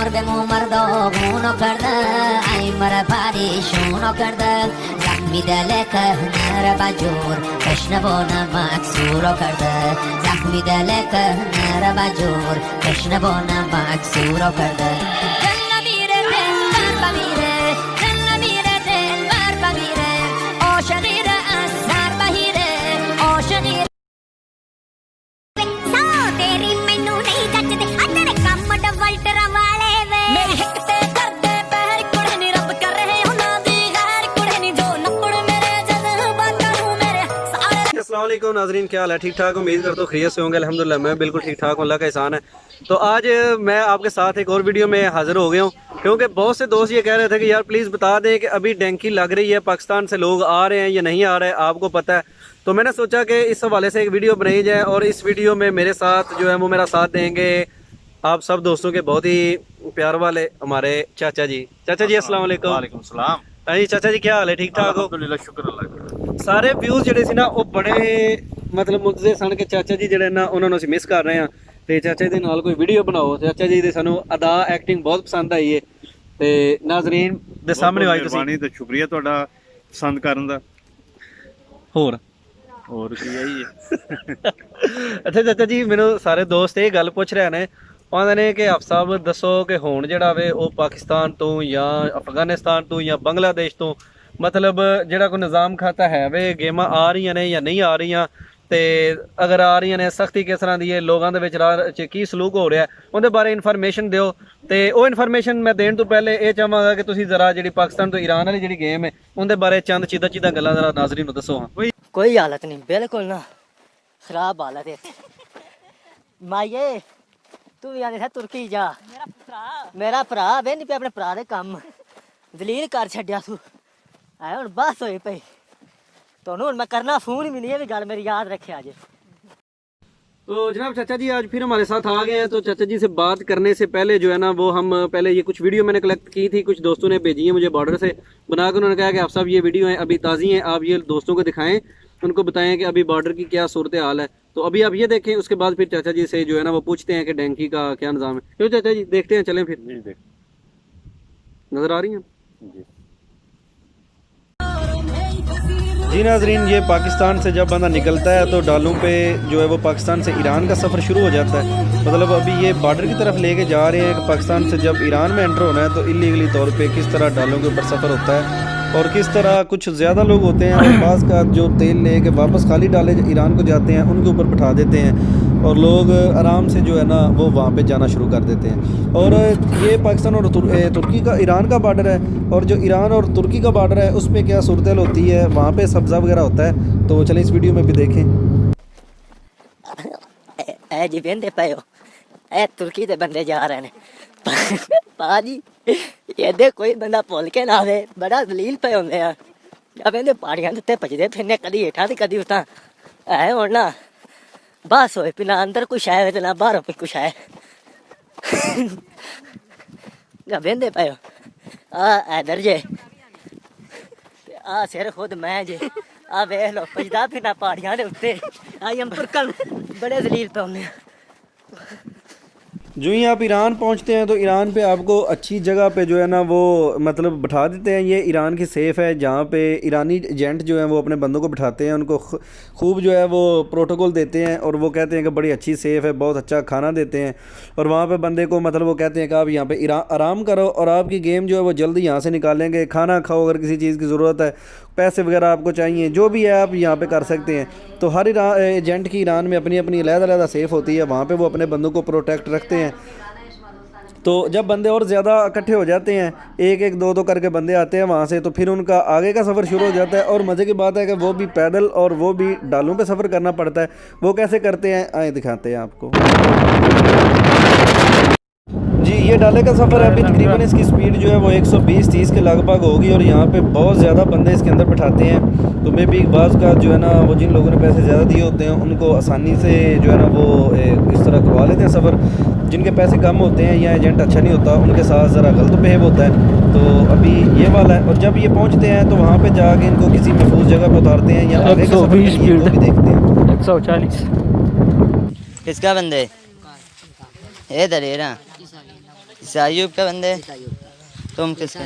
Mardemu mardoguno kardı Ay mara parişuno kardı Zahmi deleke nere bacur Peşnebona maksuro kardı Zahmi deleke nere bacur Peşnebona maksuro kardı Della mire del barba mire Della mire del barba mire O şanire asar bahire O şanire अस्सलामुअलैकुम नाज़रीन, क्या हाल है? ठीक ठाक, उम्मीद करता हूँ खैरियत से होंगे। अल्हम्दुलिल्लाह मैं बिल्कुल ठीक ठाक हूँ, अल्लाह का एहसान है। तो आज मैं आपके साथ एक और वीडियो में हाज़िर हो गया हूँ, क्योंकि बहुत से दोस्त ये कह रहे थे कि यार प्लीज़ बता दें कि अभी डैंकी लग रही है, पाकिस्तान से लोग आ रहे हैं या नहीं आ रहे हैं, आपको पता है। तो मैंने सोचा कि इस हवाले से एक वीडियो बनाई जाए और इस वीडियो में मेरे साथ जो है वो मेरा साथ देंगे आप सब दोस्तों के बहुत ही प्यार वाले हमारे चाचा जी। चाचा जी अस्सलाम वालेकुम। वालेकुम सलाम। हाँ जी चाचा जी, क्या हाल है? ठीक ठाक हो? अल्हम्दुलिल्लाह, शुक्र अल्लाह का। सारे व्यूज़ ਜਿਹੜੇ ਸੀ ਨਾ ਉਹ ਬੜੇ ਮਤਲਬ ਮੁੱਦੇ ਸਨ ਕਿ ਚਾਚਾ ਜੀ ਜਿਹੜੇ ਨਾ ਉਹਨਾਂ ਨੂੰ ਅਸੀਂ ਮਿਸ ਕਰ ਰਹੇ ਹਾਂ ਤੇ ਚਾਚਾ ਜੀ ਦੇ ਨਾਲ ਕੋਈ ਵੀਡੀਓ ਬਣਾਓ। ਚਾਚਾ ਜੀ ਦੇ ਸਾਨੂੰ ਅਦਾ ਐਕਟਿੰਗ ਬਹੁਤ ਪਸੰਦ ਆਈ ਹੈ ਤੇ ਨਾਜ਼ਰੀਨ ਦੇ ਸਾਹਮਣੇ ਆਈ ਤੁਸੀਂ। ਮਿਹਰਬਾਨੀ ਤੇ ਸ਼ੁਕਰੀਆ ਤੁਹਾਡਾ ਪਸੰਦ ਕਰਨ ਦਾ। ਹੋਰ ਕੀ ਹੈ ਜੀ? ਅੱਛਾ ਚਾਚਾ ਜੀ, ਮੈਨੂੰ ਸਾਰੇ ਦੋਸਤ ਇਹ ਗੱਲ ਪੁੱਛ ਰਹੇ ਨੇ, ਕਹਿੰਦੇ ਨੇ ਕਿ ਆਪ ਸਾਹਿਬ ਦੱਸੋ ਕਿ ਹੁਣ ਜਿਹੜਾ ਵੇ ਉਹ ਪਾਕਿਸਤਾਨ ਤੋਂ ਜਾਂ ਅਫਗਾਨਿਸਤਾਨ ਤੋਂ ਜਾਂ ਬੰਗਲਾਦੇਸ਼ ਤੋਂ ਮਤਲਬ ਜਿਹੜਾ ਕੋਈ ਨਿਜ਼ਾਮ ਖਾਤਾ ਹੈ ਵੇ ਗੇਮਾਂ ਆ ਰਹੀਆਂ ਨੇ ਜਾਂ ਨਹੀਂ ਆ ਰਹੀਆਂ, ਤੇ ਅਗਰ ਆ ਰਹੀਆਂ ਨੇ ਸਖਤੀ ਕਿਸ ਤਰ੍ਹਾਂ ਦੀ ਹੈ, ਲੋਕਾਂ ਦੇ ਵਿੱਚ ਰਾਹ 'ਚ ਕੀ ਸਲੂਕ ਹੋ ਰਿਹਾ, ਉਹਦੇ ਬਾਰੇ ਇਨਫੋਰਮੇਸ਼ਨ ਦਿਓ। ਤੇ ਉਹ ਇਨਫੋਰਮੇਸ਼ਨ ਮੈਂ ਦੇਣ ਤੋਂ ਪਹਿਲੇ ਇਹ ਚਾਹਾਂਗਾ ਕਿ ਤੁਸੀਂ ਜ਼ਰਾ ਜਿਹੜੀ ਪਾਕਿਸਤਾਨ ਤੋਂ ਈਰਾਨ ਵਾਲੀ ਜਿਹੜੀ ਗੇਮ ਹੈ ਉਹਦੇ ਬਾਰੇ ਚੰਦ ਚੀਦਾ ਗੱਲਾਂ ਜ਼ਰਾ ਨਾਜ਼ਰੀਨ ਨੂੰ ਦੱਸੋ। ਹਾਂ कोई हालत नहीं, बिल्कुल ना खराब हालत है। माइये तू भी आने था तुर्की जा, मेरा भरा वे नहीं पे अपने भरा दे कम दलील कर छड्या तू है हुण बस होई पई तोनू हुण मैं करना फोन भी नहीं, ये भी गल मेरी याद रखे अज। तो जनाब चाचा जी आज फिर हमारे साथ आ गए हैं। तो चाचा जी से बात करने से पहले जो है ना वो हम पहले ये कुछ वीडियो मैंने कलेक्ट की थी, कुछ दोस्तों ने भेजी है मुझे बॉर्डर से बनाकर। उन्होंने कहा कि आप सब ये वीडियो हैं अभी ताज़ी हैं, आप ये दोस्तों को दिखाएं, उनको बताएं कि अभी बॉर्डर की क्या सूरत हाल है। तो अभी आप ये देखें, उसके बाद फिर चाचा जी से जो है ना वो पूछते हैं कि डैंकी का क्या निज़ाम है। क्यों चाचा जी, देखते हैं, चलें फिर। नज़र आ रही हैं जी नाजरीन, ये पाकिस्तान से जब बंदा निकलता है तो डालों पे जो है वो पाकिस्तान से ईरान का सफ़र शुरू हो जाता है। मतलब अभी ये बॉर्डर की तरफ लेके जा रहे हैं कि पाकिस्तान से जब ईरान में एंटर होना है तो इलीगली तौर पे किस तरह डालों के ऊपर सफ़र होता है और किस तरह कुछ ज़्यादा लोग होते हैं और बाज़ का जो तेल ले के वापस खाली डाले ईरान को जाते हैं उनके ऊपर बिठा देते हैं और लोग आराम से जो है ना वो वहाँ पे जाना शुरू कर देते हैं। और ये पाकिस्तान और तुर्की का ईरान का बॉर्डर है और जो ईरान और तुर्की का बॉर्डर है उस पर क्या सूरत होती है, वहाँ पे सब्ज़ा वगैरह होता है। तो चलें इस वीडियो में भी देखें। जी बंदे पे हो ए तुर्की के बंदे जा रहे हैं पाजी, ये कोई बंदा भुल के ना आवे, बड़ा दलील पे होंगे हैं। जब इन्हें पहाड़ियां उत्ते भजदे फिरने, कदी हेठा ते कदी उत्तां है हुण ना बस होए भी ना अंदर कुछ है ते ना बाहरों भी कुछ है। बंदे पे हो आ इधर जे आ सिर खुद मैं जे आ वेख लो भजदा फिरना पहाड़ियां दे उत्ते, आई हम कल बड़े दलील पे होंगे। जो ही आप ईरान पहुंचते हैं तो ईरान पे आपको अच्छी जगह पे जो है ना वो मतलब बिठा देते हैं। ये ईरान की सेफ़ है जहाँ पे ईरानी एजेंट जो हैं वो अपने बंदों को बिठाते हैं, उनको खूब जो है वो प्रोटोकॉल देते हैं और वो कहते हैं कि बड़ी अच्छी सेफ़ है, बहुत अच्छा खाना देते हैं। और वहाँ पे बंदे को मतलब वो कहते हैं कि आप यहाँ पे आराम करो और आपकी गेम जो है वो जल्दी यहाँ से निकालेंगे, खाना खाओ, अगर किसी चीज़ की ज़रूरत है, पैसे वगैरह आपको चाहिए, जो भी है आप यहाँ पे कर सकते हैं। तो हर एजेंट की ईरान में अपनी अपनी अलग-अलग सेफ़ होती है, वहाँ पे वो अपने बंदों को प्रोटेक्ट रखते हैं। तो जब बंदे और ज़्यादा इकट्ठे हो जाते हैं, एक एक दो दो करके बंदे आते हैं वहाँ से, तो फिर उनका आगे का सफ़र शुरू हो जाता है। और मज़े की बात है कि वो भी पैदल और वो भी डालों पे सफ़र करना पड़ता है। वो कैसे करते हैं आए दिखाते हैं आपको जी। ये डाले का सफ़र है, अभी तकरीबन इसकी स्पीड जो है वो 120-130 के लगभग होगी और यहाँ पे बहुत ज़्यादा बंदे इसके अंदर बिठाते हैं। तो मे भी बाज़ का जो है ना वो जिन लोगों ने पैसे ज़्यादा दिए होते हैं उनको आसानी से जो है ना वो इस तरह करवा लेते हैं सफ़र। जिनके पैसे कम होते हैं या एजेंट अच्छा नहीं होता उनके साथ ज़रा गलत बिहेव होता है। तो अभी ये वाला है। और जब ये पहुँचते हैं तो वहाँ पर जाके इनको किसी महफूज जगह पर उतारते हैं या आगे का सफ़र भी देखते हैं। 140 किसका बंदे इधर है ना सायूब का बंदे तुम किसका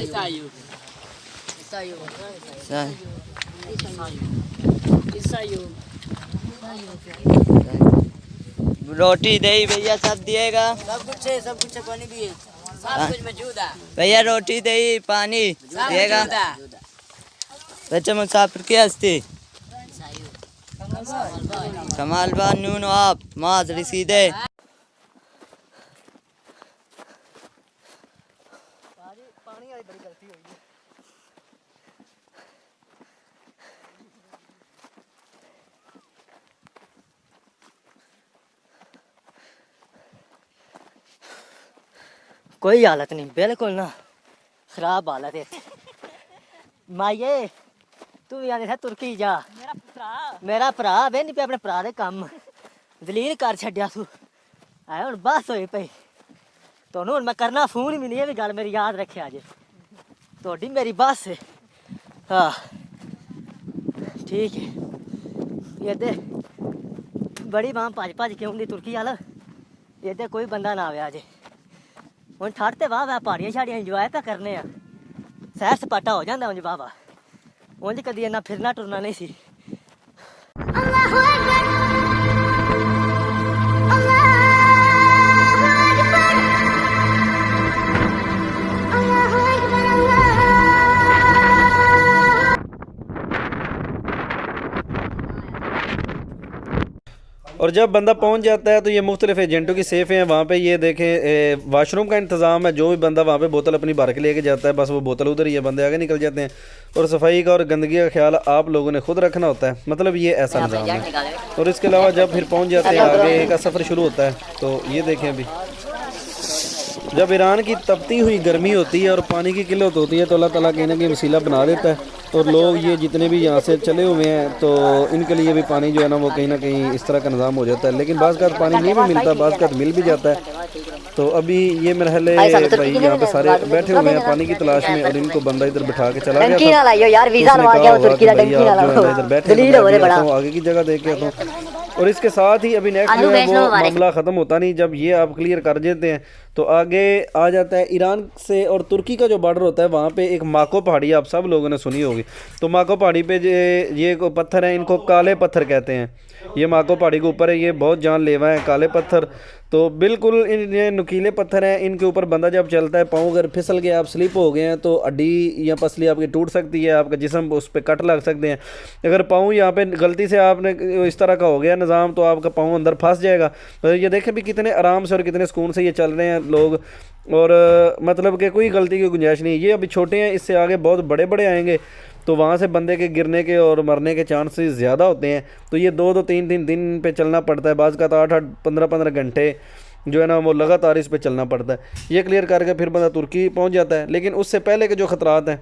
रोटी दही भैया सब दिएगा सब कुछ है पानी भी है सब कुछ मौजूद है भैया रोटी दही पानी दिएगा बच्चे मुसाफिर की हस्ती कमाल बान नून आप माज रसीदे कोई हालत नहीं बिल्कुल ना खराब हालत है माये तू भी आने था तुर्की जा मेरा भरा वे नहीं पे अपने भरा दे काम दलील कर छड्या तू आए हुण बस होई पई तोनू हुण मैं करना फोन भी नहीं है भी गल मेरी याद रखे अज तोड़ी मेरी बस है हाँ ठीक है ये दे बड़ी मां भज भज के आउंदी तुर्की वाल ये दे कोई बंदा ना आवे अजे ਹੁਣ ਠੜ ਤੇ ਵਾਹ ਵਾਹ ਪਹਾੜੀਆਂ ਛਾੜੀਆਂ ਇੰਜੋਏ ਤਾਂ ਕਰਨੇ ਆ ਸੈਰ ਸਪਾਟਾ ਹੋ ਜਾਂਦਾ ਉਂਝ ਵਾਹ ਵਾਹ ਉਂਝ ਕਦੀ ਇੰਨਾ ਫਿਰਨਾ ਟੁਰਨਾ ਨਹੀਂ ਸੀ ਅੱਲਾਹੁ ਅਕਬਰ और जब बंदा पहुंच जाता है तो ये मुख्तलिफ एजेंटों की सेफ़ हैं वहाँ पे ये देखें वाशरूम का इंतज़ाम है जो भी बंदा वहाँ पे बोतल अपनी भर के लेके जाता है बस वो बोतल उधर ही है बंदे आगे निकल जाते हैं और सफाई का और गंदगी का ख्याल आप लोगों ने खुद रखना होता है मतलब ये ऐसा निज़ाम है। और इसके अलावा जब फिर पहुँच जाते हैं आगे का सफ़र शुरू होता है तो ये देखें अभी जब ईरान की तपती हुई गर्मी होती है और पानी की किल्लत होती है तो अल्लाह ताला कहीं ना कहीं वसीला बना देता है और लोग ये जितने भी यहाँ से चले हुए हैं तो इनके लिए भी पानी जो है ना वो कहीं ना कहीं इस तरह का निज़ाम हो जाता है लेकिन बाज़ का पानी नहीं भी मिलता बाज़ का मिल भी जाता है तो अभी ये मरहले भाई यहाँ पे सारे बैठे हुए हैं पानी की तलाश में और इनको बंदा इधर बिठा के चला गया इधर बैठे आगे की जगह देख के आता हूँ और इसके साथ ही अभी नेक्स्ट जो है वो मामला ख़त्म होता नहीं जब ये आप क्लियर कर देते हैं तो आगे आ जाता है ईरान से और तुर्की का जो बॉर्डर होता है वहाँ पे एक माको पहाड़ी आप सब लोगों ने सुनी होगी तो माको पहाड़ी पे ये पत्थर हैं इनको काले पत्थर कहते हैं ये माको पहाड़ी के ऊपर है ये बहुत जानलेवा है काले पत्थर तो बिल्कुल ये नुकीले पत्थर हैं इनके ऊपर बंदा जब चलता है पाँव अगर फिसल गया आप स्लिप हो गए हैं तो हड्डी या पसली आपकी टूट सकती है आपका जिस्म उस पर कट लग सकते हैं अगर पाँव यहाँ पे गलती से आपने इस तरह का हो गया निज़ाम तो आपका पाँव अंदर फंस जाएगा तो ये देखें भी कितने आराम से और कितने सुकून से ये चल रहे हैं लोग और मतलब कि कोई गलती की गुंजाइश नहीं ये अभी छोटे हैं इससे आगे बहुत बड़े बड़े आएंगे तो वहाँ से बंदे के गिरने के और मरने के चांसेस ज़्यादा होते हैं तो ये 2-3 दिन पे चलना पड़ता है बाज़ का तो 8-8 15-15 घंटे जो है ना वो लगातार इस पे चलना पड़ता है ये क्लियर करके फिर बंदा तुर्की पहुँच जाता है लेकिन उससे पहले के जो ख़तरात हैं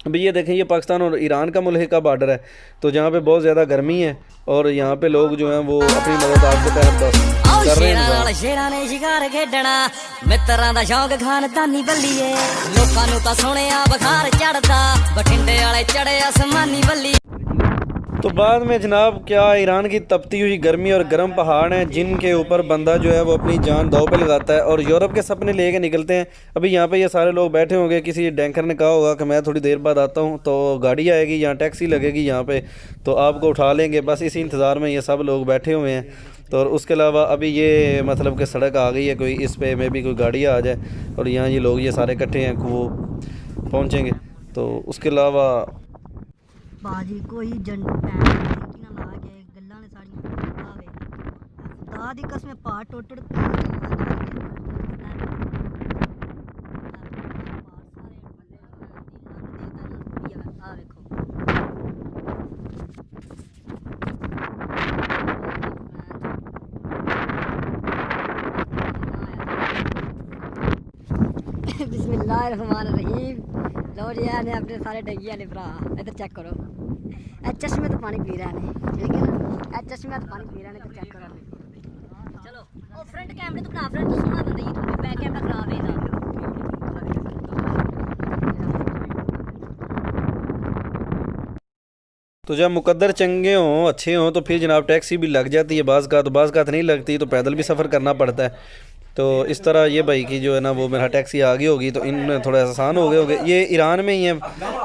अभी ये देखें ये पाकिस्तान और ईरान का मुल्क का बॉर्डर है तो जहाँ पे बहुत ज़्यादा गर्मी है और यहाँ पे लोग जो हैं वो अपनी मदद आपके तहत कर रहे हैं शेरां ने शिकार खेडना मित्तरां दा शौक खानदानी बल्लीए लोकां नूं तां सोहणिया बुखार चढ़दा बठिंडे वाले चढ़े आसमानी बल्ली तो बाद में जनाब क्या ईरान की तपती हुई गर्मी और गर्म पहाड़ हैं जिनके ऊपर बंदा जो है वो अपनी जान दांव पे लगाता है और यूरोप के सपने लेके निकलते हैं अभी यहाँ पे ये सारे लोग बैठे होंगे किसी डैंकर ने कहा होगा कि मैं थोड़ी देर बाद आता हूँ तो गाड़ी आएगी यहाँ टैक्सी लगेगी यहाँ पे तो आपको उठा लेंगे बस इसी इंतज़ार में ये सब लोग बैठे हुए हैं तो और उसके अलावा अभी ये मतलब कि सड़क आ गई है कोई इस पे में भी कोई गाड़ी आ जाए और यहाँ ये लोग ये सारे इकट्ठे हैं वो पहुँचेंगे तो उसके अलावा बाजी कोई जन पैन की ना ला के गल्ला ने साड़ियां आवे दादी कसम पार टोटड़ बिस्मिल्लाहिर्रहमानिर्रहीम लो जी ने अपने सारे डगिया ने भरा इधर चेक करो चश्मे तो पानी पी रहे हैं ठीक है ना चश्मे तो पानी पी रहे हैं चेक करो चलो ओ फ्रंट कैमरे तो बना फ्रंट तो सोना बंदा ये तो बैक कैमरा खराब है ना तो जब मुकद्दर चंगे हों अच्छे हों तो फिर जनाब टैक्सी भी लग जाती है बाज़ का तो नहीं लगती तो पैदल भी सफ़र करना पड़ता है तो इस तरह ये भाई की जो है ना वो मेरा टैक्सी आ गई होगी, तो इन थोड़ा आसान हो गए होंगे। ये ईरान में ही है,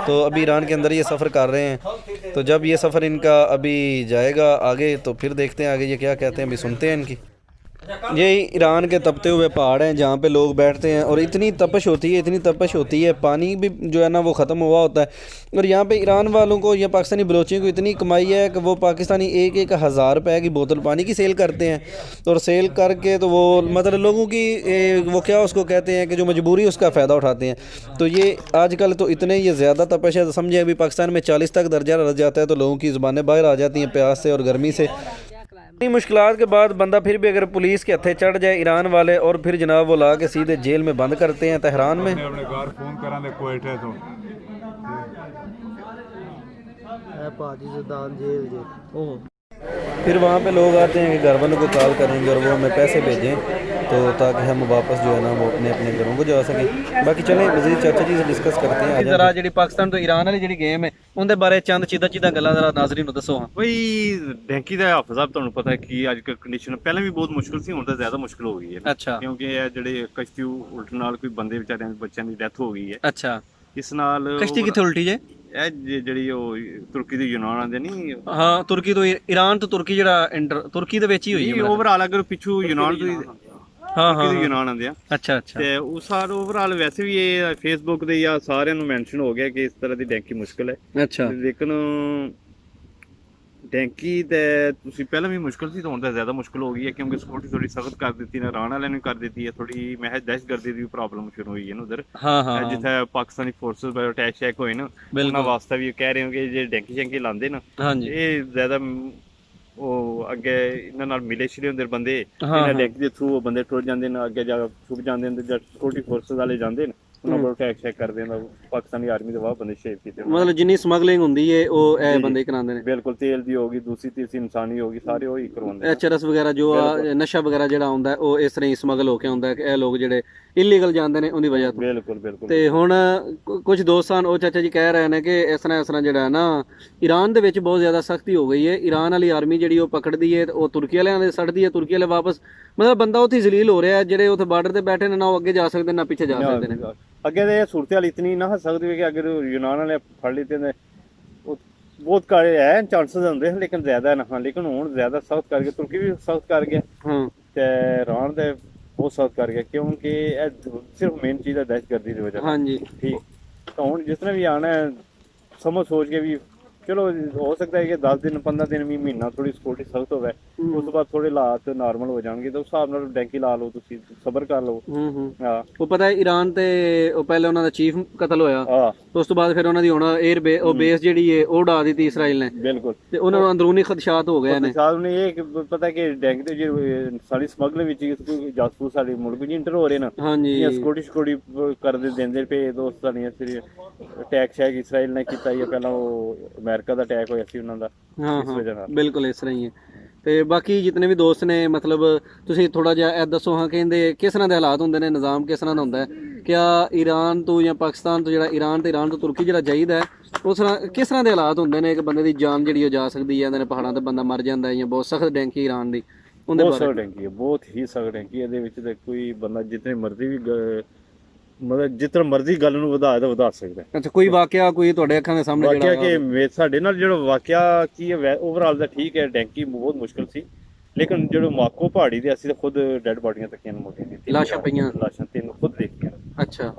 तो अभी ईरान के अंदर ये सफ़र कर रहे हैं। तो जब ये सफ़र इनका अभी जाएगा आगे तो फिर देखते हैं आगे ये क्या कहते हैं, अभी सुनते हैं इनकी। ये ईरान के तपते हुए पहाड़ हैं जहाँ पे लोग बैठते हैं, और इतनी तपश होती है, पानी भी जो है ना वो ख़त्म हुआ होता है। और यहाँ पे ईरान वालों को या पाकिस्तानी बलोचियों को इतनी कमाई है कि वो पाकिस्तानी 1,000 रुपये की बोतल पानी की सेल करते हैं। और सेल करके तो वो मतलब लोगों की वो क्या उसको कहते हैं कि जो मजबूरी उसका फ़ायदा उठाते हैं। तो ये आजकल तो इतने ये ज़्यादा तपश है, तो समझे अभी पाकिस्तान में 40 तक दर्जा रह जाता है, तो लोगों की ज़ुबानें बाहर आ जाती हैं प्यास से और गर्मी से। इतनी मुश्किलात के बाद बंदा फिर भी अगर पुलिस के हत्थे चढ़ जाए ईरान वाले, और फिर जनाब वो ला के सीधे जेल में बंद करते हैं तेहरान में। अपने घर फोन करा दे कोयटे तो फिर वहाँ पे लोग आते हैं कि घर वालों को कॉल करेंगे और वो हमें पैसे भेजें, तो ताकि हम वापस जो है ना वो अपने अपने घरों को जा सकें। बाकी चलें मज़ीद चाचा जी से डिस्कस करते हैं। जरा जी पाकिस्तान तो ईरान वाली जी गेम है उनके बारे चंद चीज़ा गल्लां जरा नाज़रीन नूं दसो। ਬਈ ਡੈਂਕੀ ਦਾ ਹਾਫਜ਼ਾ ਤੁਹਾਨੂੰ ਪਤਾ ਹੈ ਕਿ ਅੱਜ ਕੱਲ੍ਹ ਕੰਡੀਸ਼ਨ ਪਹਿਲਾਂ ਵੀ ਬਹੁਤ ਮੁਸ਼ਕਿਲ ਸੀ, ਹੁਣ ਤਾਂ ਜ਼ਿਆਦਾ ਮੁਸ਼ਕਿਲ ਹੋ ਗਈ ਹੈ। ਅੱਛਾ। ਕਿਉਂਕਿ ਇਹ ਜਿਹੜੇ ਕਸ਼ਤੀ ਉਲਟਣ ਨਾਲ ਕੋਈ ਬੰਦੇ ਵਿਚਾਰਿਆਂ ਦੇ ਬੱਚਿਆਂ ਦੀ ਡੈਥ ਹੋ ਗਈ ਹੈ। ਅੱਛਾ। ਇਸ ਨਾਲ ਕਸ਼ਤੀ ਕਿੱਥੇ ਉਲਟੀ ਜੇ? ਇਹ ਜਿਹੜੀ ਉਹ ਤੁਰਕੀ ਦੀ ਯੂਨਾਨ ਆਂਦੇ ਨਹੀਂ, ਹਾਂ ਤੁਰਕੀ ਤੋਂ ਈਰਾਨ ਤੋਂ ਤੁਰਕੀ ਜਿਹੜਾ ਤੁਰਕੀ ਦੇ ਵਿੱਚ ਹੀ ਹੋਈ ਹੈ ਓਵਰਆਲ ਅਗਰ ਪਿੱਛੋਂ ਯੂਨਾਨ ਤੋਂ ਹਾਂ ਯੂਨਾਨ ਆਂਦੇ ਆ। ਅੱਛਾ ਅੱਛਾ। ਤੇ ਉਸ ਸਾਲ ਓਵਰਆਲ ਵੈਸੇ ਵੀ ਇਹ ਫੇਸਬੁੱਕ ਤੇ ਜਾਂ ਸਾਰਿਆਂ ਨੂੰ ਮੈਂਸ਼ਨ ਹੋ ਗਿਆ ਕਿ ਇਸ ਤਰ੍ਹਾਂ ਦੀ ਡੈਂਕੀ ਮੁਸ਼ਕਿਲ ਹੈ। ਅੱਛਾ। ਲੇਕਿਨ ਡੈਂਕੀ ਤੇ ਤੁਸੀਂ ਪਹਿਲਾਂ ਵੀ ਮੁਸ਼ਕਿਲ ਸੀ, ਤਾਂ ਹੁਣ ਤਾਂ ਜ਼ਿਆਦਾ ਮੁਸ਼ਕਿਲ ਹੋ ਗਈ ਹੈ ਕਿਉਂਕਿ ਸਿਕਿਉਰਿਟੀ ਥੋੜੀ ਸਖਤ ਕਰ ਦਿੱਤੀ ਨੇ, ਇਰਾਨ ਵਾਲਿਆਂ ਨੇ ਕਰ ਦਿੱਤੀ ਹੈ ਥੋੜੀ। ਮਹਿਜ ਦਹਿਸ਼ਤਗਰਦੀ ਦੀ ਪ੍ਰੋਬਲਮ ਸ਼ੁਰੂ ਹੋਈ ਹੈ ਨਾ ਉਧਰ। ਹਾਂ ਜਿੱਥੇ ਪਾਕਿਸਤਾਨੀ ਫੋਰਸਸ ਬਾਰੇ ਅਟੈਕ ਸ਼ੈਕ ਹੋਏ ਨਾ, ਉਹਨਾਂ ਵਾਸਤੇ ਵੀ ਕਹਿ ਰਹੇ ਹੋ ਕਿ ਜੇ ਡੈਂਕੀ ਸ਼ੈਂਕੀ ਲਾਉਂਦੇ ਨਾ, ਇਹ ਜ਼ਿਆਦਾ ਉਹ ਅੱਗੇ ਇਹਨਾਂ ਨਾਲ ਮਿਲੇ ਸ਼ਿਲੇ ਹੁੰਦੇ ਬੰਦੇ, ਇਹਨਾਂ ਡੈਂਕੀ ਦੇ ਥਰੂ ਉਹ ਬੰਦੇ ਟੁੱਟ ਜਾਂਦੇ ਨੇ, ਅੱਗੇ ਜਾ ਛੁਪ ਜਾਂਦੇ ਨੇ, ਜਦ ਸਿਕਿਉਰਿਟੀ ਫੋਰਸਸ ਵਾਲੇ ਜਾਂਦੇ ਨੇ ਉਹਨਾਂ ਕੋਲ ਅਟੈਕ ਸ਼ੈਕ ਕਰਦੇ ਨੇ। ਪਾਕਿਸਤਾਨੀ ਆਰਮੀ ਦੇ ਵਾਹ ਬੰਦੇ ਸ਼ੇਪ ਕੀਤੇ, ਮਤਲਬ ਜਿੰਨੀ ਸਮਗਲਿੰਗ ਹੁੰਦੀ ਹੈ ਉਹ ਇਹ ਬੰਦੇ ਕਰਾਉਂਦੇ ਨੇ। ਬਿਲਕੁਲ, ਤੇਲ ਦੀ ਹੋਗੀ, ਦੂਸਰੀ ਤੀਸਰੀ ਇਨਸਾਨੀ ਹੋਗੀ, ਸਾਰੇ ਉਹੀ ਕਰਵਾਉਂਦੇ ਨੇ। ਚਰਸ ਵਗੈਰਾ ਜੋ ਨਸ਼ਾ ਵਗੈਰਾ ਜਿਹੜਾ ਆਉਂਦਾ ਉਹ ਇਸ ਤਰ੍ਹਾਂ ਹੀ ਸਮਗਲ ਹੋ ਕੇ ਆਉਂਦਾ ਹੈ। ਇਹ ਲੋਕ ਜਿਹੜੇ ਇਲੀਗਲ ਜਾਂਦੇ ਨੇ ਉਹਦੀ ਵਜ੍ਹਾ ਤੋਂ। ਬਿਲਕੁਲ ਬਿਲਕੁਲ। ਤੇ ਹੁਣ ਕੁਝ ਦੋਸਤਾਨ ਉਹ ਚਾਚਾ ਜੀ ਕਹਿ ਰਹੇ ਨੇ ਕਿ ਇਸ ਤਰ੍ਹਾਂ ਜਿਹੜਾ ਨਾ ਈਰਾਨ ਦੇ ਵਿੱਚ ਬਹੁਤ ਜ਼ਿਆਦਾ ਸਖਤੀ ਹੋ ਗਈ ਹੈ। ਈਰਾਨ ਵਾਲੀ ਆਰਮੀ ਜਿਹੜੀ ਉਹ ਪਕੜਦੀ ਹੈ, ਉਹ ਤੁਰਕੀ ਵਾਲਿਆਂ ਦੇ ਸੜਦੀ ਹੈ, ਤੁਰਕੀ ਵਾਲੇ ਵਾਪਸ ਮਤਲਬ ਬੰਦਾ ਉੱਥੇ ਜ਼ਲੀਲ ਹੋ ਰਿਹਾ। ਜਿਹੜੇ ਉੱਥੇ ਬਾਰਡਰ ਤੇ ਬੈਠੇ ਨੇ ਨਾ ਉਹ ਅੱਗੇ ਜਾ ਸਕਦੇ ਨਾ ਪਿੱਛੇ ਜਾ ਸਕਦੇ ਨੇ। ਅੱਗੇ ਤੇ ਸੂਰਤ ਹਾਲ ਇਤਨੀ ਨਾ ਹੋ ਸਕਦੀ ਕਿ ਅਗਰ ਯੂਨਾਨ ਵਾਲੇ ਫੜ ਲਿੱਤੇ ਨੇ ਉਹ ਬਹੁਤ ਘੱਟ ਹੈ ਚਾਂਸਸ ਹੁੰਦੇ ਹਨ, ਲੇਕਿਨ ਜ਼ਿਆਦਾ ਨਾ। ਲੇਕਿਨ ਹੁਣ ਜ਼ਿਆਦਾ ਸਖਤ ਕਰ ਗਿਆ, ਤੁਰਕੀ ਵੀ ਸਖਤ ਕਰ ਗਿਆ ਤੇ ਇਰਾਨ ਦੇ ਬਹੁਤ ਸਖਤ ਕਰ ਗਿਆ, ਕਿਉਂਕਿ ਇਹ ਸਿਰਫ ਮੇਨ ਚੀਜ਼ ਹੈ ਦਹਿਸ਼ਤਗਰਦੀ ਦੀ ਵਜ੍ਹਾ। ਹਾਂਜੀ ਠੀਕ। ਤਾਂ ਹੁਣ ਜਿਸ ਤਰ੍ਹਾਂ ਵੀ ਆਉਣਾ ਸਮਝ ਸੋਚ ਕੇ ਵੀ ਚਲੋ ਹੋ ਸਕਦਾ ਹੈ ਕਿ 10 ਦਿਨ 15 ਦਿਨ ਵੀ ਮਹੀਨਾ ਥੋੜੀ ਸਿਕਿਉਰਿਟੀ ਸਖਤ ਹੋਵੇ, ਉਸ ਤੋਂ ਬਾਅਦ ਥੋੜੇ ਹਾਲਾਤ ਨਾਰਮਲ ਹੋ ਜਾਣਗੇ ਤਾਂ ਉਸ ਹਿਸਾਬ ਨਾਲ ਡੈਂਕੀ ਲਾ ਲਓ, ਤੁਸੀਂ ਸਬਰ ਕਰ ਲਓ। ਹਾਂ ਉਹ ਪਤਾ ਹੈ ਈਰਾਨ ਤੇ ਉਹ ਪਹਿਲੇ ਉਹਨਾਂ ਦਾ ਚੀਫ ਕਤਲ ਹੋਇਆ, ਉਸ ਤੋਂ ਬਾਅਦ ਫਿਰ ਉਹਨਾਂ ਦੀ ਹੁਣ 에ਅਰ ਬੇਸ ਜਿਹੜੀ ਹੈ ਉਹ ਉਡਾ ਦਿੱਤੀ ਇਸਰਾਈਲ ਨੇ। ਬਿਲਕੁਲ। ਤੇ ਉਹਨਾਂ ਨੂੰ ਅੰਦਰੂਨੀ ਖਦਸ਼ਾਤ ਹੋ ਗਏ ਨੇ। ਖਦਸ਼ਾਤ ਨੇ ਇਹ ਪਤਾ ਕਿ ਡੈਂਕੀ ਦੇ ਜਿਹੜੇ ਸਾਡੀ ਸਮਗਲਿੰਗ ਵਿੱਚ ਜਾਸੂਸ ਸਾਡੇ ਮੁਲਕ ਵਿੱਚ ਇੰਟਰ ਹੋ ਰਹੇ ਨੇ। ਹਾਂਜੀ। ਸਿਕਿਉਰਿਟੀ ਕਰਦੇ ਦਿੰਦੇ ਪਏ ਦੋਸਤਾਂ ਨੇ। ਫਿਰ ਅਟੈਕ ਸ਼ੈਕ ਇਸਰਾਈਲ ਨੇ ਕੀਤਾ ਜਾਂ ਪਹਿਲਾਂ ਉਹ ਅਮਰੀਕਾ ਦਾ ਅਟੈਕ ਹੋਇਆ ਸੀ ਉਹਨਾਂ ਦਾ, ਇਸ ਵਜ੍ਹਾ ਨਾਲ। ਬਿਲਕੁਲ ਇਸ ਤਰ੍ਹਾਂ ਹੀ ਹੈ। ਤੇ ਬਾਕੀ ਜਿਤਨੇ ਵੀ ਦੋਸਤ ਨੇ ਮਤਲਬ ਤੁਸੀਂ ਥੋੜਾ ਜਿਹਾ ਇਹ ਦੱਸੋ ਹਾਂ ਕਹਿੰਦੇ ਕਿਸ ਤਰ੍ਹਾਂ ਦੇ ਹਾਲਾਤ ਹੁੰਦੇ ਨੇ, ਨਿਜ਼ਾਮ ਕਿਸ ਤਰ੍ਹਾਂ ਦਾ ਹੁੰਦਾ ਹੈ? ਕਿਆ ਈਰਾਨ ਤੋਂ ਜਾਂ ਪਾਕਿਸਤਾਨ ਤੋਂ ਜਿਹੜਾ ਈਰਾਨ ਤੇ ਈਰਾਨ ਤੋਂ ਤੁਰਕੀ ਜਿਹੜਾ ਜਾਈਦਾ ਹੈ ਉਸ ਤਰ੍ਹਾਂ ਕਿਸ ਤਰ੍ਹਾਂ ਦੇ ਹਾਲਾਤ ਹੁੰਦੇ ਨੇ? ਇੱਕ ਬੰਦੇ ਦੀ ਜਾਨ ਜਿਹੜੀ ਉਹ ਜਾ ਸਕਦੀ ਹੈ, ਇਹਨਾਂ ਪਹਾੜਾਂ ਤੇ ਬੰਦਾ ਮਰ ਜਾਂਦਾ ਹੈ, ਜਾਂ ਬਹੁਤ ਸਖਤ ਡੈਂਕੀ ਈਰਾਨ ਦੀ ਉਹਦੇ ਬਾਰੇ? ਬਹੁਤ ਡੈਂਕੀ ਹੈ, ਬਹੁਤ ਹੀ ਸਖਤ ਡੈਂਕੀ। ਇਹਦੇ ਵਿੱਚ ਤੇ ਕੋਈ ਬੰਦਾ ਜਿਤਨੇ ਮਰਜ਼ੀ ਵੀ ਮਤਲਬ ਜਿਸ ਤਰ੍ਹਾਂ ਮਰਜ਼ੀ ਗੱਲ ਨੂੰ ਵਧਾ ਸਕਦਾ। ਅੱਛਾ, ਕੋਈ ਵਾਕਿਆ ਕੋਈ ਤੁਹਾਡੇ ਅੱਖਾਂ ਦੇ ਸਾਹਮਣੇ ਜਿਹੜਾ ਕਿ ਸਾਡੇ ਨਾਲ ਜਿਹੜਾ ਵਾਕਿਆ ਕੀ ਹੈ ਓਵਰਆਲ ਦਾ ਠੀਕ ਹੈ, ਡੈਂਕੀ ਬਹੁਤ ਮੁਸ਼ਕਿਲ ਸੀ, ਲੇਕਿਨ ਜਿਹੜਾ ਮਾਕੋ ਪਹਾੜੀ ਦੇ ਅਸੀਂ ਤਾਂ ਖੁਦ ਡੈਡ ਬਾਡੀਆਂ ਤੱਕੀਆਂ ਮੋਟੀਆਂ ਦੀ ਲਾਸ਼ਾਂ ਪਈਆਂ, ਲਾਸ਼ਾਂ 3 ਖੁਦ ਦੇਖੀਆਂ। ਅੱਛਾ।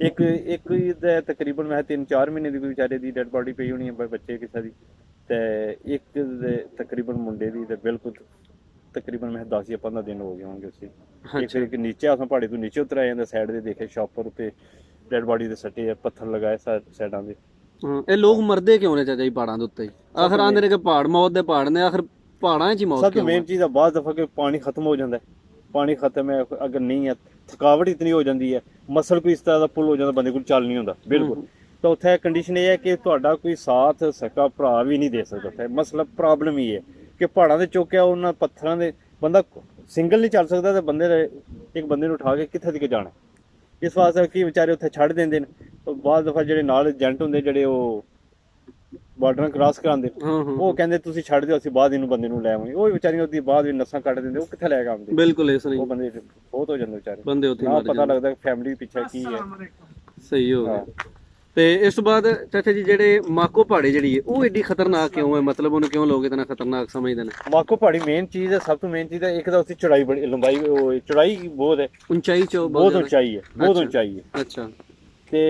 ਇੱਕ ਦਾ ਤਕਰੀਬਨ ਮੈਂ 3-4 ਮਹੀਨੇ ਦੀ ਕੋਈ ਵਿਚਾਰੇ ਦੀ ਡੈਡ ਬਾਡੀ ਪਈ ਹੋਣੀ ਹੈ, ਬੱਚੇ ਕਿਸੇ ਦੀ, ਤੇ ਇੱਕ ਦੇ ਤਕਰੀਬਨ ਮੁੰਡੇ ਦੀ ਤੇ ਬਿਲਕੁਲ ਤਕਰੀਬਨ ਮੈਂ 10 ਜਾਂ 15 ਦਿਨ ਹੋ ਗਏ ਹੋਣਗੇ ਉਸੇ। ਇੱਕ ਨੀਚੇ ਆਸਾਂ ਪਹਾੜੀ ਤੋਂ ਨੀਚੇ ਉਤਰ ਆਏ ਜਾਂਦੇ, ਸਾਈਡ ਦੇ ਦੇਖੇ ਸ਼ਾਪਰ ਉੱਤੇ ਡੈਡ ਬਾਡੀ ਦੇ ਸੱਟੇ ਪੱਥਰ ਲਗਾਏ ਸਾਈਡਾਂ ਦੇ। ਇਹ ਲੋਕ ਮਰਦੇ ਕਿਉਂ ਨੇ ਚਾਚਾ ਜੀ ਪਹਾੜਾਂ ਦੇ ਉੱਤੇ? ਆਖਰ ਆਂਦੇ ਨੇ ਕਿ ਪਹਾੜ ਮੌਤ ਦੇ ਪਹਾੜ ਨੇ, ਆਖਰ ਪਹਾੜਾਂ 'ਚ ਹੀ ਮੌਤ। ਸਭ ਤੋਂ ਮੇਨ ਚੀਜ਼ ਆ ਬਾਅਦ ਦਫਾ ਕਿ ਪਾਣੀ ਖਤਮ ਹੋ ਜਾਂਦਾ, ਪਾਣੀ ਖਤਮ ਹੈ ਅਗਰ ਨਹੀਂ ਹੈ, ਥਕਾਵਟ ਇਤਨੀ ਹੋ ਜਾਂਦੀ ਹੈ, ਮਸਲ ਕੋਈ ਇਸ ਤਰ੍ਹਾਂ ਦਾ ਪੁੱਲ ਹੋ ਜਾਂਦਾ ਬੰਦੇ ਕੋਲ ਚੱਲ ਨਹੀਂ ਹੁੰਦਾ ਬਿਲਕੁਲ। ਤਾਂ ਉੱਥੇ ਕੰਡੀਸ਼ਨ ਇਹ ਹੈ ਕਿ ਤੁਹਾਡਾ ਕੋਈ ਸਾਥ ਸਕਾ ਭਰਾ ਵੀ ਨਹੀਂ ਦੇ ਸਕਦਾ। ਉੱਥੇ ਮਸਲਾ ਪ੍ਰੋਬਲਮ ਹੀ ਹੈ ਕਿ ਪਹਾੜਾਂ ਦੇ ਚੁੱਕਿਆ ਉਹਨਾਂ ਪੱਥਰਾਂ ਦੇ ਬੰਦਾ ਸਿੰਗਲ ਨਹੀਂ ਚੱਲ ਸਕਦਾ, ਤੇ ਇੱਕ ਬੰਦੇ ਨੂੰ ਉਠਾ ਕੇ ਕਿੱਥੇ ਤੱਕ ਜਾਣਾ। ਇਸ ਵਾਸਤੇ ਕੀ ਵਿਚਾਰੇ ਉੱਥੇ ਛੱਡ ਦਿੰਦੇ ਨੇ। ਬਾਅਦ ਦਫਾ ਜਿਹੜੇ ਨਾਲ ਏਜੰਟ ਹੁੰਦੇ ਜਿਹੜੇ ਉਹ ਬਾਰਡਰਾਂ ਕ੍ਰਾਸ ਕਰਾਉਂਦੇ ਹਾਂ ਹਾਂ ਉਹ ਕਹਿੰਦੇ ਤੁਸੀਂ ਛੱਡ ਦਿਓ ਅਸੀਂ ਬਾਅਦ ਇਹਨੂੰ ਬੰਦੇ ਨੂੰ ਲੈ ਆਵਾਂਗੇ ਉਹ ਵਿਚਾਰੀਆਂ ਉਹਦੀ ਬਾਅਦ ਵੀ ਨਸਾਂ ਕੱਢ ਦਿੰਦੇ ਉਹ ਕਿੱਥੇ ਲੈ ਕੇ ਆਉਂਦੇ ਬਿਲਕੁਲ ਇਸ ਉਹ ਨਹੀਂ ਬੰਦੇ ਬਹੁਤ ਹੋ ਜਾਂਦੇ ਵਿਚਾਰੇ ਬੰਦੇ ਉੱਥੇ ਨਾ ਮਰ ਪਤਾ ਜਾਂਦੇ ਲੱਗਦਾ ਫੈਮਿਲੀ ਪਿੱਛੇ ਕੀ ਹੈ ਸਹੀ ਹੋ ਗਿਆ ਤੇ ਇਸ ਤੋਂ ਬਾਅਦ ਚਾਚਾ ਜੀ ਜਿਹੜੇ ਮਾਕੋ ਪਹਾੜੀ ਜਿਹੜੀ ਹੈ ਉਹ ਏਡੀ ਖਤਰਨਾਕ ਕਿਉਂ ਹੈ ਮਤਲਬ ਉਹਨੂੰ ਕਿਉਂ ਲੋਕ ਇਤਨਾ ਖਤਰਨਾਕ ਸਮਝਦੇ ਨੇ ਮਾਕੋ ਪਹਾੜੀ ਮੇਨ ਚੀਜ਼ ਹੈ ਸਭ ਤੋਂ ਮੇਨ ਚੀਜ਼ ਹੈ ਇੱਕ ਤਾਂ ਉੱਥੇ ਚੜਾਈ ਬੜੀ ਲੰਬਾਈ ਉਹ ਚੜਾਈ ਬਹੁਤ ਹੈ ਉਚਾਈ ਚੋਂ ਬਹੁਤ ਜ਼ਿਆਦਾ। ਉਚਾਈ ਹੈ ਬਹੁਤ ਅੱਛਾ। ਉਚਾਈ ਹੈ ਅੱਛਾ ਤੇ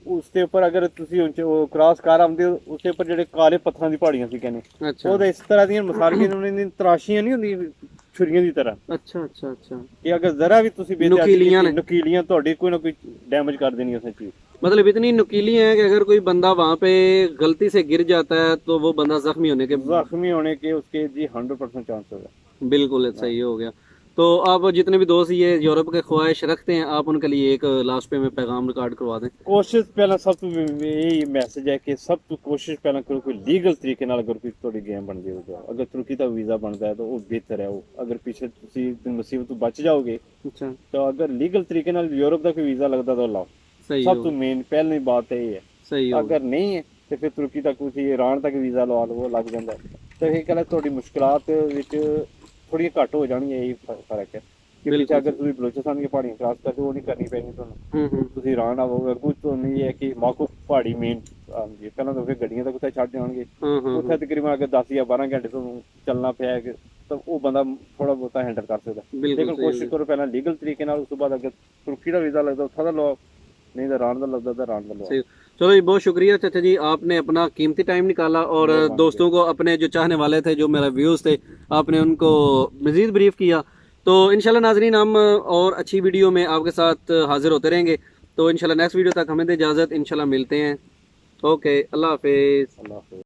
ਉਸ ਦੇ ਉੱਪਰ ਅਗਰ ਤੁਸੀਂ ਉਹ ਕ੍ਰਾਸ ਕਰ ਆਉਂਦੇ ਹੋ ਉਸ ਦੇ ਉੱਪਰ ਜਿਹੜੇ ਕਾਲੇ ਪੱਥਰਾਂ ਦੀ ਪਹਾੜੀਆਂ ਸੀ ਕਹਿੰਦੇ ਅੱਛਾ ਉਹਦੇ ਇਸ ਤਰ੍ਹਾਂ ਦੀਆਂ ਮਿਸਾਲੀਆਂ ਉਹਨਾਂ ਦੀਆਂ ਤਰਾਸ਼ੀਆਂ ਨਹੀਂ ਹੁੰਦੀਆਂ ਛੁਰੀਆਂ ਦੀ ਤਰ੍ਹਾਂ ਅੱਛਾ ਅੱਛਾ ਅੱਛਾ ਕਿ ਅਗਰ ਜ਼ਰਾ ਵੀ ਤੁਸੀਂ ਨੁਕੀਲੀਆਂ ਨੇ। ਨੁਕੀਲੀਆਂ ਤੁਹਾਡੀ ਕੋਈ ਨਾ ਕੋਈ ਡੈਮੇਜ ਕਰ ਦੇਣੀ ਉਸ ਚੀਜ਼ मतलब इतनी नुकीली है कि अगर कोई बंदा वहाँ पे गलती से गिर जाता है तो वो बंदा जख्मी होने के जख्मी होने के उसके जी 100% चांस होगा बिल्कुल सही हो गया। तो आप जितने भी दोस्त ये यूरोप के ख्वाहिश रखते हैं आप उनके लिए एक लास्ट पे में पैगाम रिकॉर्ड करवा दें। कोशिश पहला सब तो यही मैसेज है कि सब तो कोशिश पहला करो कोई लीगल तरीके नाल अगर कोई थोड़ी गेम बन जाए तो अगर तुर्की का वीज़ा बनता है तो वो बेहतर है वो अगर पीछे तुसी मुसीबत तो बच जाओगे अच्छा तो अगर लीगल तरीके नाल यूरोप का कोई वीज़ा लगता तो लाओ सही सब हो तो मेन पहली बात ये है सही हो अगर नहीं है तो फिर तुर्की तक ਤੁਸੀਂ ਈਰਾਨ ਤੱਕ ਵੀਜ਼ਾ ਲਵਾ ਲਓ ਲੱਗ ਜਾਂਦਾ ਤੇ ਇਹ ਕਹਿੰਦਾ ਤੁਹਾਡੀ ਮੁਸ਼ਕਲਾਂ ਵਿੱਚ ਥੋੜੀ ਘੱਟ ਹੋ ਜਾਣੀ ਹੈ ਇਹ ਫਰਕ ਹੈ ਕਿ ਪਿੱਛੇ ਅਗਰ ਤੁਸੀਂ ਬਲੋਚਿਸਤਾਨ ਦੀ ਪਹਾੜੀਆਂ ਕ੍ਰਾਸ ਕਰਦੇ ਹੋ ਉਹ ਨਹੀਂ ਕਰਨੀ ਪੈਣੀ ਤੁਹਾਨੂੰ ਤੁਸੀਂ ਈਰਾਨ ਆਵੋਗੇ ਕੁਝ ਤੋਂ ਨਹੀਂ ਹੈ ਕਿ ਮਾਕੂ ਪਹਾੜੀ ਮੇਨ ਆਉਂਦੀ ਪਹਿਲਾਂ ਤਾਂ ਫਿਰ ਗੱਡੀਆਂ ਤੱਕ ਉੱਥੇ ਛੱਡ ਜਾਣਗੇ ਉੱਥੇ ਤਕਰੀਬਨ ਅਗਰ 10 ਜਾਂ 12 ਘੰਟੇ ਤੁਹਾਨੂੰ ਚੱਲਣਾ ਪਿਆ ਤਾਂ ਉਹ ਬੰਦਾ ਥੋੜਾ ਬਹੁਤਾ ਹੈਂਡਲ ਕਰ ਸਕਦਾ ਲੇਕਿਨ ਕੋਸ਼ਿਸ਼ ਕਰੋ ਪਹਿਲਾਂ ਲੀਗਲ ਤਰੀਕੇ ਨਾਲ ਉਸ ਤੋਂ ਬਾਅਦ ਅਗਰ तुर्की का वीज़ा लगता उत्थां दा लो नहीं तो ईरान का लगता तो ईरान का लो। चलो जी बहुत शुक्रिया चाचा जी आपने अपना कीमती टाइम निकाला और दोस्तों को अपने जो चाहने वाले थे जो मेरा व्यूज़ थे आपने उनको मज़ीद ब्रीफ किया। तो इंशाल्लाह नाज़रीन हम और अच्छी वीडियो में आपके साथ हाजिर होते रहेंगे। तो इंशाल्लाह नेक्स्ट वीडियो तक हमें दे इजाज़त इंशाल्लाह मिलते हैं। ओके अल्लाह हाफिज़।